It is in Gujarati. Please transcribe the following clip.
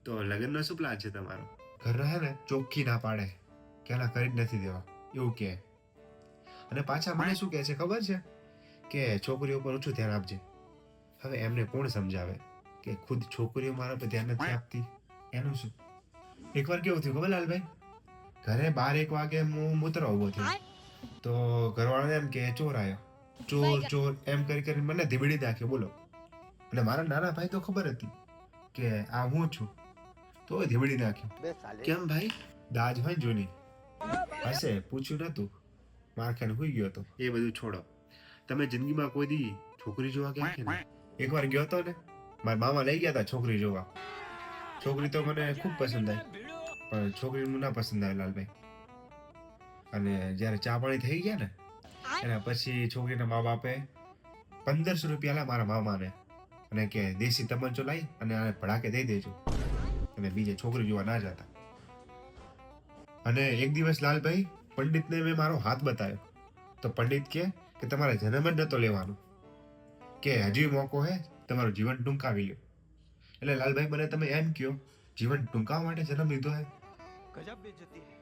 તો લગ્નનો શું પ્લાન છે તમારો? ઘરના હે ને ચોખ્ખી ના પાડે કે એના કરી જ નથી દેવા એવું કે, અને પાછા મને શું કહે છે ખબર છે કે છોકરીઓ પર ઓછું ધ્યાન આપજે. હવે એમને કોણ સમજાવે કે ખુદ છોકરીઓ મારા પર ધ્યાન નથી આપતી, એનું શું? એકવાર કેવું થયું ખબર લાલભાઈ, ઘરે 12-1 વાગે હું મૂતરવા ઉભો થયો, તો ઘરવાળાને એમ કે ચોર આવ્યો, ચોર ચોર એમ કરી મને ધીબડી નાખ્યો, બોલો. અને મારા નાના ભાઈ તો ખબર હતી કે આ હું છું, તો ધીબડી નાખ્યો. કેમ ભાઈ? દાજ હોય ને જોની. હશે, પૂછ્યું નતું, માર ખાઈને હુઈ ગયો હતો. એ બધું છોડો, તમે જિંદગીમાં કોઈ દી છોકરી જોવા ગયા કે નહીં? એકવાર ગયો હતો ને, મારા મામા લઈ ગયા હતા છોકરી જોવા. છોકરી તો મને ખૂબ પસંદ આવી, પણ છોકરી મને ના પસંદ આવી લાલભાઈ. અને જ્યારે ચા પાણી થઈ ગયા ને એના પછી છોકરીના મા બાપે 1500 રૂપિયા આલ્યા મારા મામાને, અને કે દેશી તમંચો લાવી અને આને ભડાકે દઈ દેજો, અને બીજે છોકરી જોવા ના જતા. અને એક દિવસ લાલભાઈ પંડિતને મેં મારો હાથ બતાવ્યો, તો પંડિત કે તમારે જન્મ જ નતો લેવાનો, કે હજી મોકો હે, તમારું જીવન ટૂંકાવી લ્યો. એટલે લાલભાઈ મને તમે એમ કહો, જીવન ટૂંકાવવા માટે જન્મ લીધો હે? ગજબ બેઇજ્જતી હે.